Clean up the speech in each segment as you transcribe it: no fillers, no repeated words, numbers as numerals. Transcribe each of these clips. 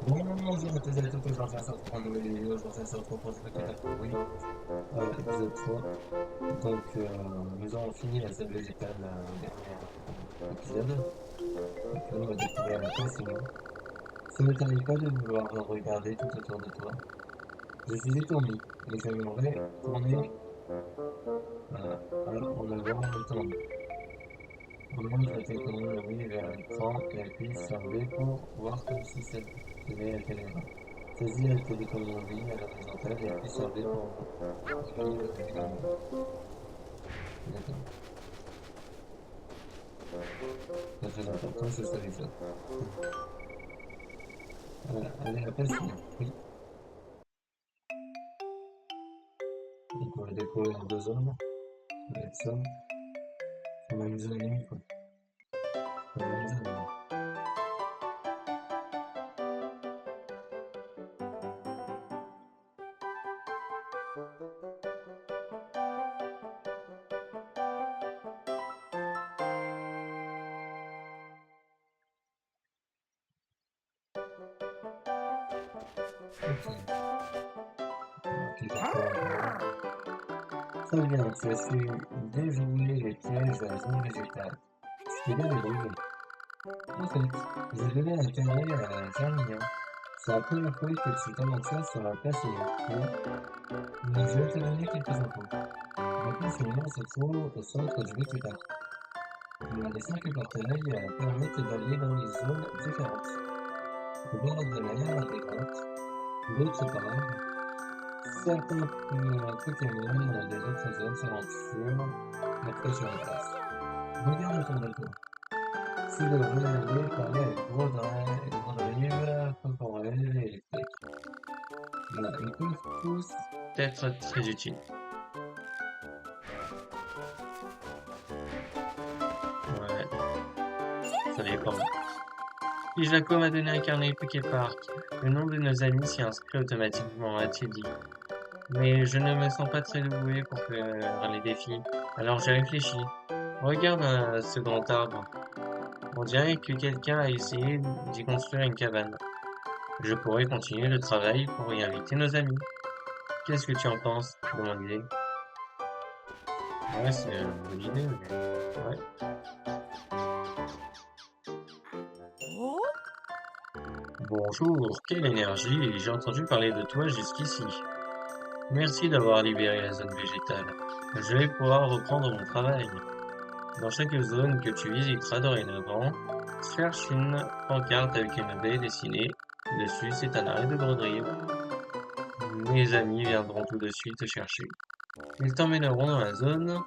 Bonjour à tous et à toutes, aujourd'hui on se retrouve pour une nouvelle vidéo, aujourd'hui on se retrouve pour jouer à oui, épisode 3. Donc nous avons fini la scène végétale au dernier épisode. Donc là on va découvrir la passion. Ça ne t'arrive pas de vouloir regarder tout autour de toi. Je suis étourdi et j'aimerais tourner alors on ne voit le temps. On monte la technologie vers l'écran et appuie sur B pour voir comme si ça tenait la caméra. Saisis la télécommande à l'horizontale et appuie sur B pour suivre l'écran. D'accord. C'est très important, je savais ça. Allez, la passion. Oui. Donc on va découvrir deux hommes. Avec ça. On a des amis, quoi. On a des amis. Ok. Ok, très bien, tu as su déjouer les pièges de la zone végétale. Tu t'es bien débrouillé. En fait, j'ai donné un carnet à Germien. C'est la première fois que tu t'aventures sur la place mais je vais te donner quelques infos. La place se trouve au centre du Wikipark. Les 5 portails permettent d'aller dans les zones différentes. Au bord de la mer des grottes, d'autres parents, certains Pokémon des autres zones s'aventurent après sur la place. Regarde autour de toi. Tu devrais aller parler avec Grodrive, Cocorel et Electric. Là, ils peuvent tous être très utiles. Ouais, ça dépend. Si Jacob m'a donné un carnet Poképark, le nom de nos amis s'y inscrit automatiquement, a-t-il dit. Mais je ne me sens pas très doué pour faire les défis, alors j'ai réfléchi. Regarde ce grand arbre. On dirait que quelqu'un a essayé d'y construire une cabane. Je pourrais continuer le travail pour y inviter nos amis. Qu'est-ce que tu en penses de mon idée? Ouais, c'est une bonne idée, mais... Ouais. Bonjour, quelle énergie! J'ai entendu parler de toi jusqu'ici. Merci d'avoir libéré la zone végétale. Je vais pouvoir reprendre mon travail. Dans chaque zone que tu visiteras dorénavant, cherche une pancarte avec une baie dessinée. Dessus, c'est un arrêt de Brodrive. Mes amis viendront tout de suite te chercher. Ils t'emmèneront dans la zone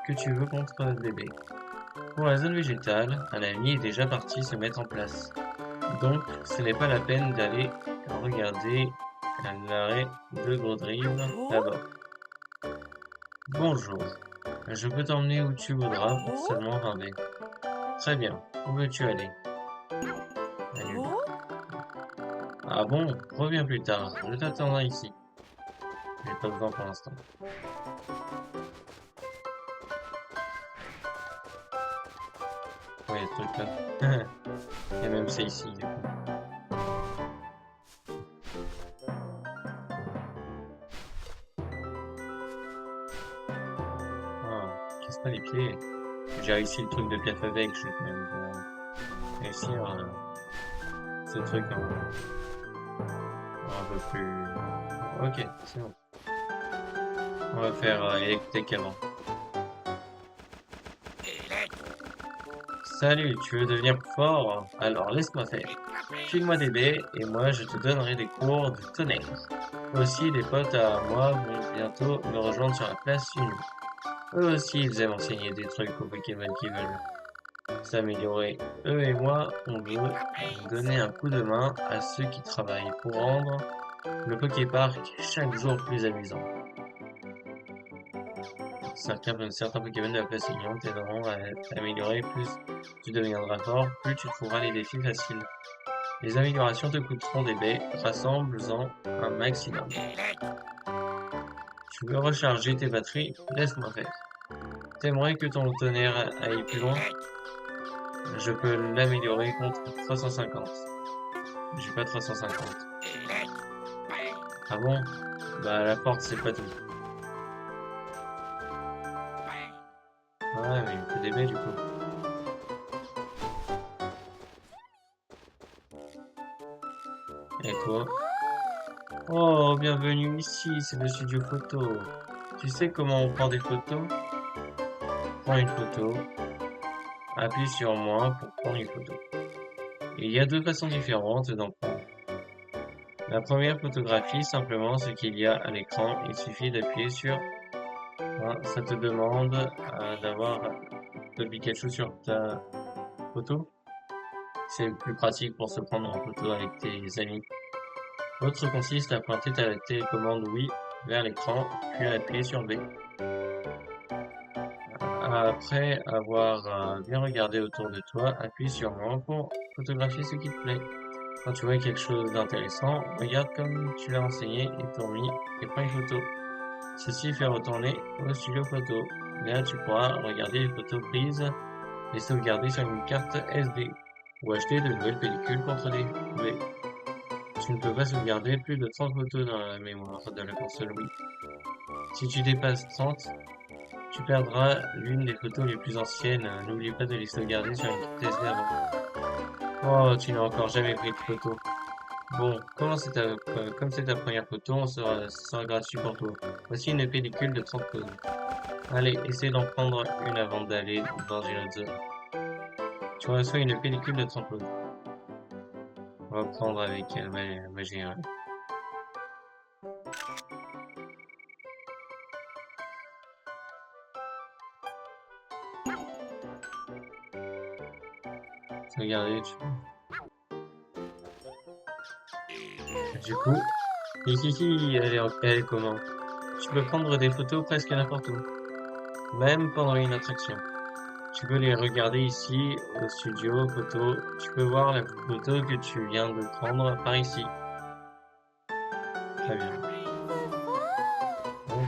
que tu veux contre des baies. Pour la zone végétale, un ami est déjà parti se mettre en place. Donc, ce n'est pas la peine d'aller regarder l'arrêt de Brodrive là-bas. Bonjour. Je peux t'emmener où tu voudras pour seulement 20 baies. Très bien. Où veux-tu aller? Annule. Ah bon? Reviens plus tard. Je t'attendrai ici. J'ai pas besoin pour l'instant. Ouais, ce truc-là. Et même c'est ici, du coup. Oh, casse pas les pieds. J'ai réussi le truc de piaf avec. Je vais même réussir ce truc un peu plus... Ok, c'est bon. On va faire électrique avant. Salut, tu veux devenir plus fort? Alors laisse-moi faire. File-moi des baies et moi je te donnerai des cours de tonnerre. Aussi, des potes à moi vont bientôt me rejoindre sur la place une. Eux aussi, ils aiment enseigner des trucs aux Pokémon qui veulent s'améliorer. Eux et moi, on veut donner un coup de main à ceux qui travaillent pour rendre le Poképark chaque jour plus amusant. Certains Pokémon de la place Union t'aideront à t'améliorer. Plus tu deviendras fort, plus tu trouveras les défis faciles. Les améliorations te coûteront des baies, rassemble-en un maximum. Tu veux recharger tes batteries? Laisse-moi faire. T'aimerais que ton tonnerre aille plus loin? Je peux l'améliorer contre 350. J'ai pas 350. Ah bon? Bah la porte c'est pas tout. Ouais, mais il me faut des baies du coup. Et toi? Oh, bienvenue ici, c'est le studio photo. Tu sais comment on prend des photos? Prends une photo, appuie sur moi pour prendre une photo. Et il y a deux façons différentes d'en prendre. La première photographie, simplement ce qu'il y a à l'écran, il suffit d'appuyer sur. Hein, ça te demande d'avoir le Pikachu sur ta photo. C'est plus pratique pour se prendre en photo avec tes amis. L'autre consiste à pointer ta télécommande oui vers l'écran, puis à appuyer sur B. Après avoir bien regardé autour de toi, appuie sur moi pour photographier ce qui te plaît. Quand tu vois quelque chose d'intéressant, regarde comme tu l'as enseigné et tourne et prends une photo. Ceci fait retourner au studio photo. Là, tu pourras regarder les photos prises et sauvegarder sur une carte SD ou acheter de nouvelles pellicules contre des V. Tu ne peux pas sauvegarder plus de 30 photos dans la mémoire de la console Wii. Si tu dépasses 30, tu perdras l'une des photos les plus anciennes. N'oublie pas de les sauvegarder sur une carte SD avant. Oh, tu n'as encore jamais pris de photo. Bon, comme c'est ta première photo, ce sera gratuit pour toi. Voici une pellicule de 30 poses. Allez, essaie d'en prendre une avant d'aller dans une autre zone. Tu reçois une pellicule de 30 poses. On va prendre avec ma générale. Regardez, du coup, ici, elle est comment? Tu peux prendre des photos presque n'importe où, même pendant une attraction. Tu peux les regarder ici au studio photo. Tu peux voir la photo que tu viens de prendre par ici. Très bien. Bon,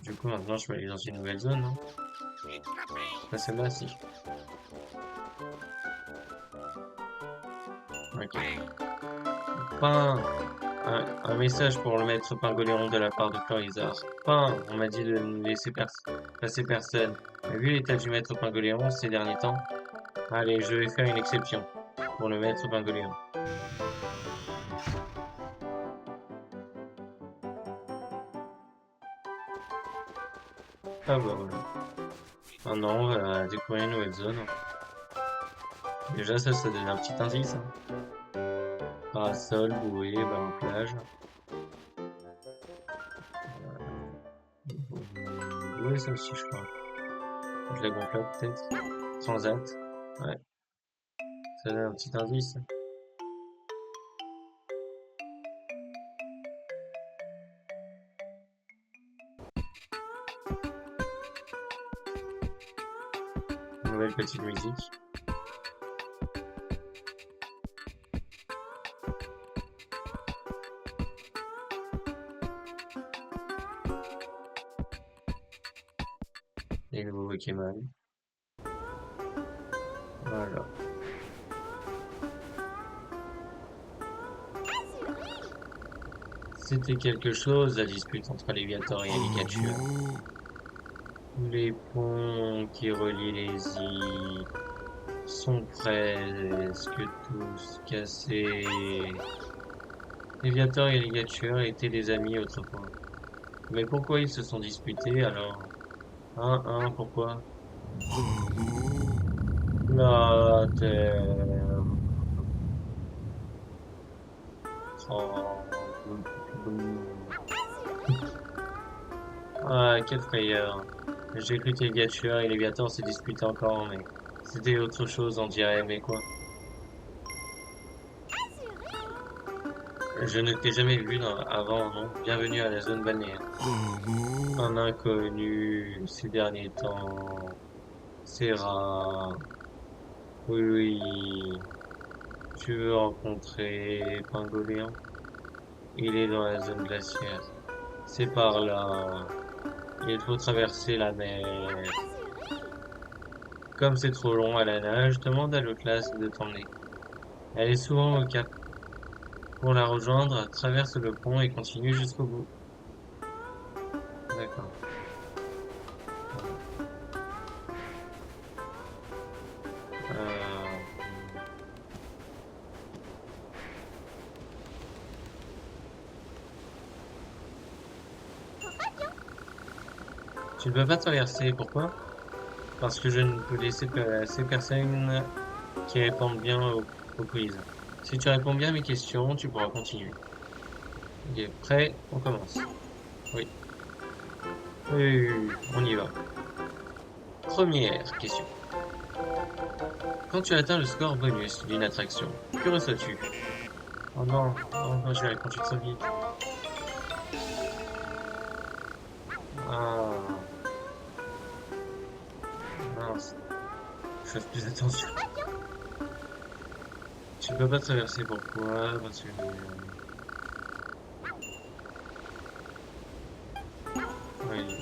du coup, maintenant, je peux aller dans une nouvelle zone, non? Pas celle-là, si. Ok. Pain! Un message pour le maître Pingoléon de la part de Florizard. Pain! On m'a dit de ne laisser passer personne. Mais vu l'état du maître Pingoléon ces derniers temps, allez, je vais faire une exception pour le maître Pingoléon. Ah bah voilà. Maintenant, on va découvrir une nouvelle zone. Déjà, ça donne un petit indice. Hein. Parasol, bouée, ballon plage. Bouée, ça aussi, je crois. De la gonflable, peut-être. Transat. Ouais. Ça donne un petit indice. Nouvelle petite musique. Les nouveaux Pokémon. Voilà. C'était quelque chose, la dispute entre Léviator et Alligator. Les ponts qui relient les îles sont presque tous cassés. Léviator et Alligator étaient des amis autrefois. Mais pourquoi ils se sont disputés alors? Pourquoi? La terre. Ah, quelle frayeur. J'ai cru que Léviatur et Léviator se disputaient encore, mais c'était autre chose, on dirait, mais quoi? Je ne t'ai jamais vu avant, non? Bienvenue à la zone balnéaire. Un inconnu ces derniers temps. C'est rare. Oui, oui. Tu veux rencontrer Pingoléon? Il est dans la zone glaciaire. C'est par là. Il faut traverser la mer. Comme c'est trop long à la nage, demande à l'autre classe de t'emmener. Elle est souvent au cap Pour la rejoindre, traverse le pont et continue jusqu'au bout. D'accord. Voilà. Euh, Tu ne peux pas traverser, pourquoi? Parce que je ne peux laisser ces personnes qui répondent bien au quiz. Si tu réponds bien à mes questions, tu pourras continuer. Ok, prêt? On commence. Oui. Oui, oui, oui, oui, on y va. Première question. Quand tu atteins le score bonus d'une attraction, que reçois-tu? Oh non, j'ai répondu trop vite. Ah, mince, je fais plus attention. Tu peux pas traverser, pourquoi? Parce que... Oui.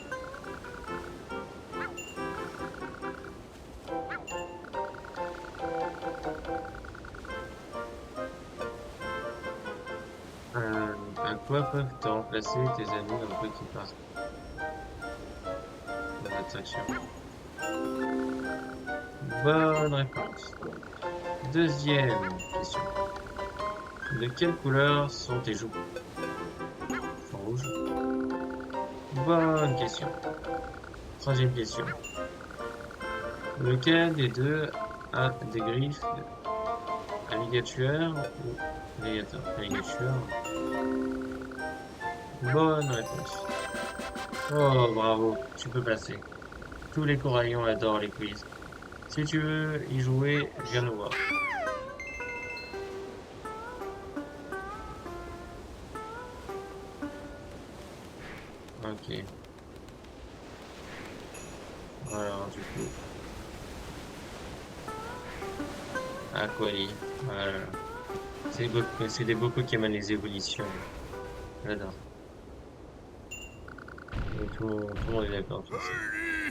À quoi peuvent te remplacer tes amis dans Petit Parc dans l'attraction? Bonne réponse. Deuxième question. De quelle couleur sont tes joues? Sont rouges? Bonne question. Troisième question. Lequel des deux a des griffes? Alligator ou alligator? Alligator. Bonne réponse. Oh, bravo, tu peux passer. Tous les coraillons adorent les quiz. Si tu veux y jouer, viens nous voir. Ok. Alors, du coup, Aquali. Voilà. C'est des beaux Pokémon, les évolutions. J'adore. Et tout le monde est d'accord sur ça.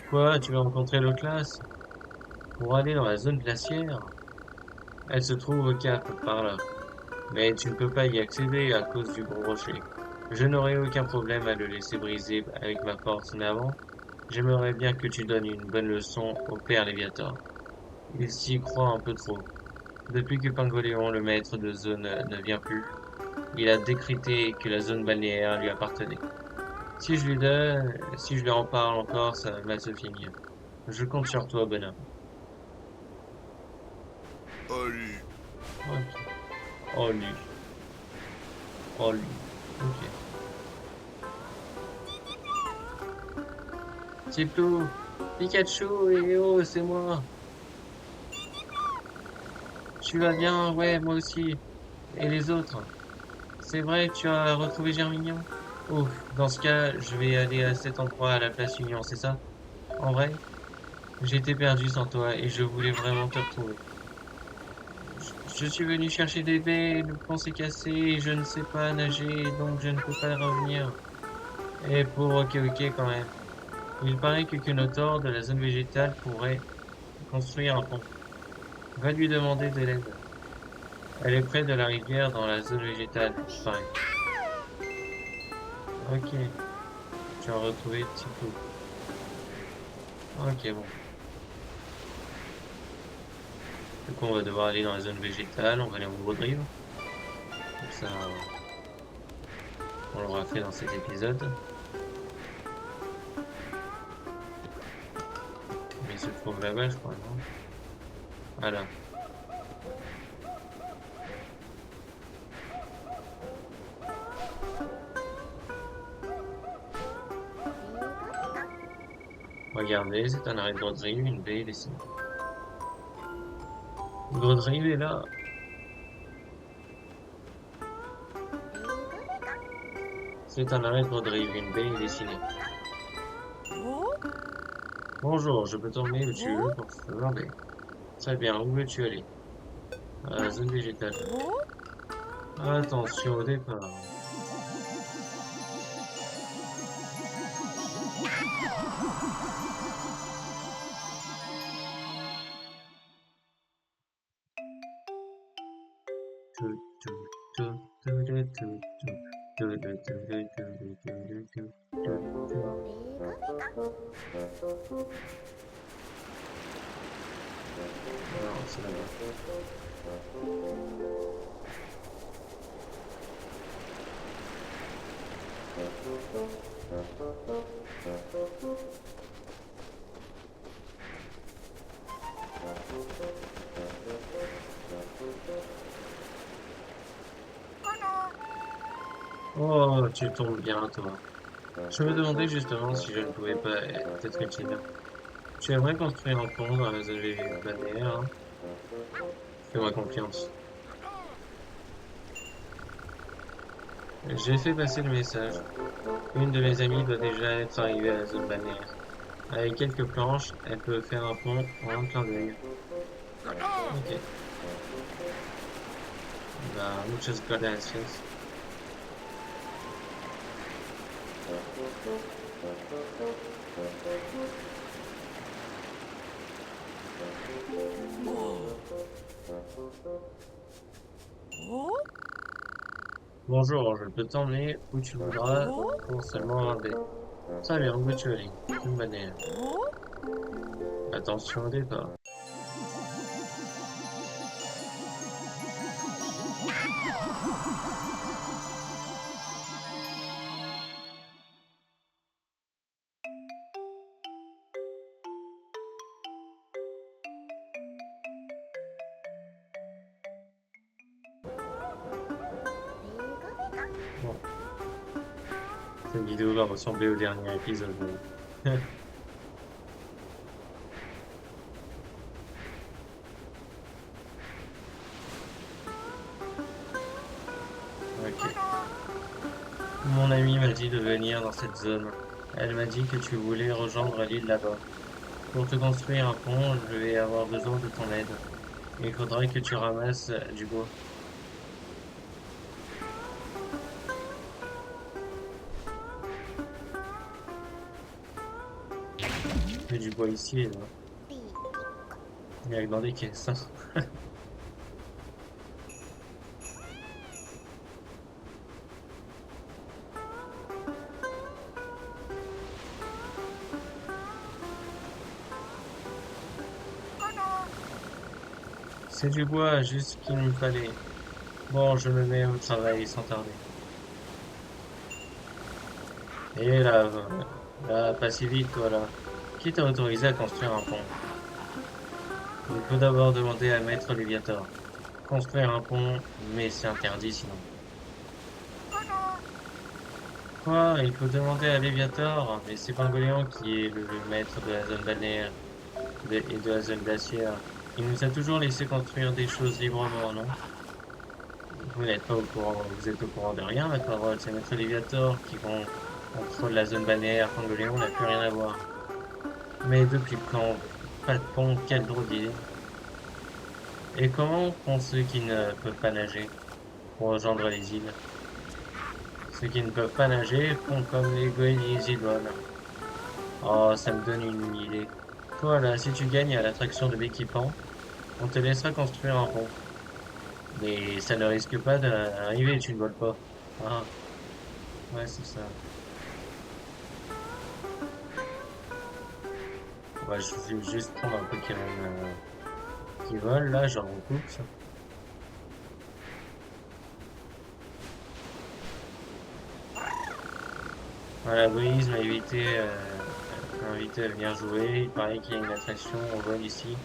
Quoi? Tu veux rencontrer le classe? Pour aller dans la zone glaciaire? Elle se trouve au cap, par là. Mais tu ne peux pas y accéder à cause du gros rocher. Je n'aurai aucun problème à le laisser briser avec ma force, mais avant, j'aimerais bien que tu donnes une bonne leçon au père Léviator. Il s'y croit un peu trop. Depuis que Pingoléon, le maître de zone, ne vient plus, il a décrété que la zone balnéaire lui appartenait. Si je lui en parle encore, ça va mal se finir. Je compte sur toi, bonhomme. Oli. Ok. Oh lui, oh lui. Ok. C'est tout. Pikachu, et oh, c'est moi. Tu vas bien? Ouais, moi aussi. Et les autres? C'est vrai que tu as retrouvé Germignon? Ouf, dans ce cas, je vais aller à cet endroit à la place Union, c'est ça? En vrai? J'étais perdu sans toi et je voulais vraiment te retrouver. Je suis venu chercher des baies, le pont s'est cassé et je ne sais pas nager, donc je ne peux pas revenir. Et pour ok quand même. Il paraît que Kenotor de la zone végétale pourrait construire un pont. Va lui demander de l'aide. Elle est près de la rivière dans la zone végétale, il paraît. Ok, tu as retrouvé Titou. Ok, bon. Du coup, on va devoir aller dans la zone végétale, on va aller en Broadrive. Comme ça, on l'aura fait dans cet épisode. Mais il se trouve là-bas, je crois, non? Voilà. Regardez, c'est un arrêt de Broadrive, une baie dessinée. Broadrive est là. C'est un arrêt de Broadrive, une baie dessinée. Bonjour, je peux t'emmener où tu veux pour te baie. Très bien, où veux-tu aller? À la zone végétale. Attention au départ. Non, c'est là-bas. Oh, tu tombes bien, toi. Je me demandais justement si je ne pouvais pas être utile. Tu aimerais construire un pont dans les allées balnéaires, hein? Fais-moi confiance. J'ai fait passer le message. Une de mes amies doit déjà être arrivée à la zone balnéaire. Avec quelques planches, elle peut faire un pont en un clin d'œil. Ok. Bah, muchas gracias. Bonjour, je peux t'emmener où tu voudras pour seulement un dé. Très bien, où tu aller? Une balnéaire. Attention au départ. Bon, cette vidéo va ressembler au dernier épisode. Ok. Mon ami m'a dit de venir dans cette zone. Elle m'a dit que tu voulais rejoindre l'île là-bas. Pour te construire un pont, je vais avoir besoin de ton aide. Il faudrait que tu ramasses du bois. Il y a du bois ici et là. Il y a dans des caisses. C'est du bois, juste ce qu'il me fallait. Bon, je me mets au travail sans tarder. Et là, pas si vite, toi, là. Qui t'a autorisé à construire un pont? Il faut d'abord demander à Maître Léviator. Construire un pont, mais c'est interdit sinon. Quoi? Il faut demander à Léviator, mais c'est Pingolian qui est le maître de la zone balnéaire et de la zone glaciaire. Il nous a toujours laissé construire des choses librement, non? Vous n'êtes pas au courant, vous êtes au courant de rien, ma parole. C'est Maître Léviator qui contrôle la zone balnéaire. Pangolion n'a plus rien à voir. Mais depuis quand? Pas de pont, quelle drôle d'idée. Et comment font ceux qui ne peuvent pas nager pour rejoindre les îles? Ceux qui ne peuvent pas nager font comme les goélies idoles. Oh, ça me donne une idée. Toi, là, si tu gagnes à l'attraction de l'équipement, on te laissera construire un pont. Mais ça ne risque pas d'arriver, tu ne voles pas. Ah, ouais, c'est ça. Ouais, je vais juste prendre un Pokémon qui vole, là, genre on coupe ça. Voilà, Breeze m'a invité à venir jouer. Il paraît qu'il y a une attraction, on vole ici.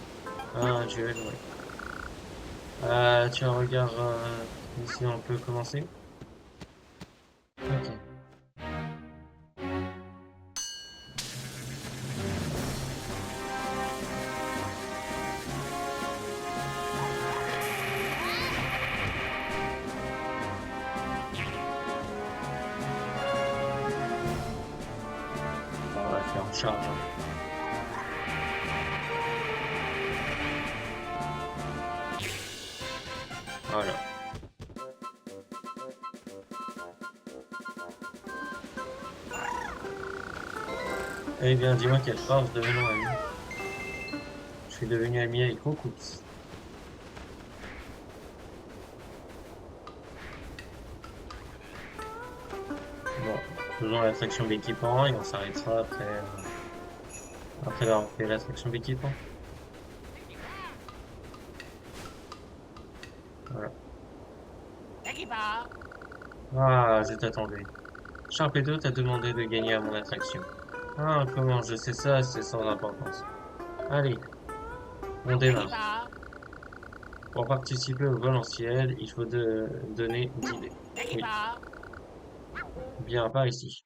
Ah, un duel, ouais. Tu as un regard ici, on peut commencer? Ok. On va faire en charge, hein. Voilà. Eh bien, dis-moi quelle force devenons amis. Je suis devenu ami avec Crocus. Bon, faisons la section d'équipement et on s'arrêtera après avoir fait la section d'équipement. Voilà. Ah, je t'attendais. Sharpedo t'a demandé de gagner à mon attraction. Ah, comment je sais ça, c'est sans importance. Allez, on démarre. Pour participer au vol en ciel, il faut donner 10 dés. Oui, bien, par ici.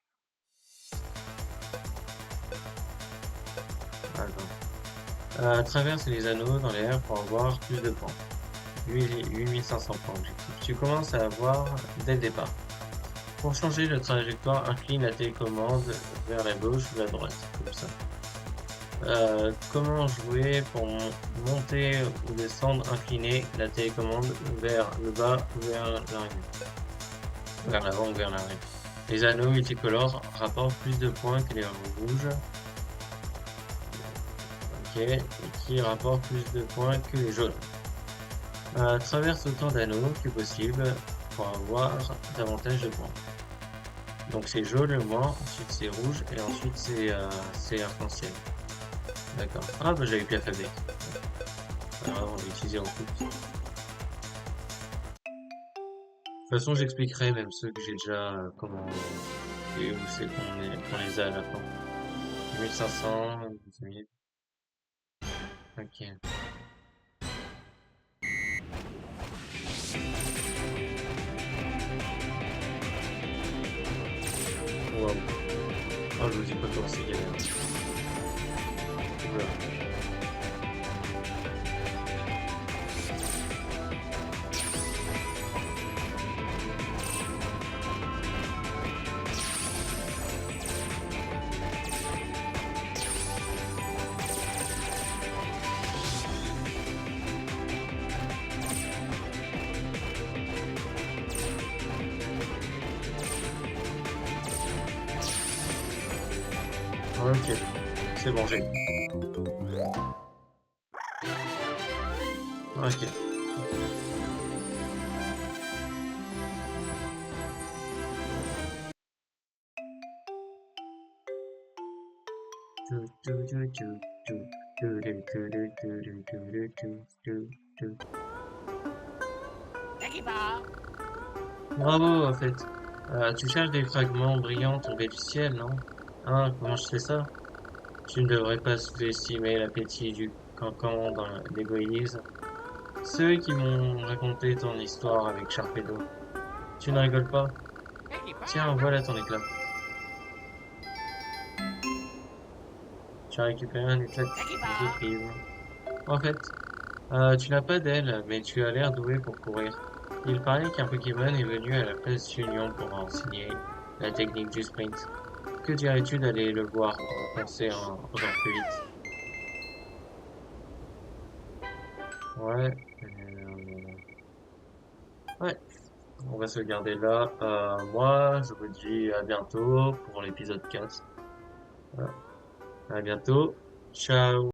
Attends. Traverse les anneaux dans l'air pour avoir plus de points. 8500 points objectif. Tu commences à avoir dès le départ. Pour changer de trajectoire, incline la télécommande vers la gauche ou la droite, comme ça. Comment jouer pour monter ou descendre, incliner la télécommande vers le bas ou vers l'arrière, vers l'avant ou vers l'arrière. Les anneaux multicolores rapportent plus de points que les rouges, ok, et qui rapportent plus de points que les jaunes. Traverse autant d'anneaux que possible pour avoir davantage de points. Donc c'est jaune le moins, ensuite c'est rouge et ensuite c'est arc-en-ciel. D'accord. Ah bah j'avais bien fait avec. Alors on va utiliser en foot. De toute façon j'expliquerai même ceux que j'ai déjà comment et où c'est qu'on les a à la fin. 1500, 2000. Ok. Wow. Oh je vous dis pas comment c'est galère. Oula. Ok. C'est bon, j'ai. Ok. Bravo, en fait. Tu cherches des fragments brillants tombés du ciel, non? Hein, comment je fais ça? Tu ne devrais pas sous-estimer l'appétit du cancan dans l'égoïsme. Ceux qui m'ont raconté ton histoire avec Sharpedo. Tu ne rigoles pas? Tiens, voilà ton éclat. Tu as récupéré un éclat de prisme. En fait, tu n'as pas d'aile, mais tu as l'air doué pour courir. Il paraît qu'un Pokémon est venu à la place d'Union pour enseigner la technique du sprint. Que dirais-tu d'aller le voir pour penser encore plus vite? Ouais, ouais, on va se garder là. Moi, je vous dis à bientôt pour l'épisode 4. Voilà. À bientôt. Ciao.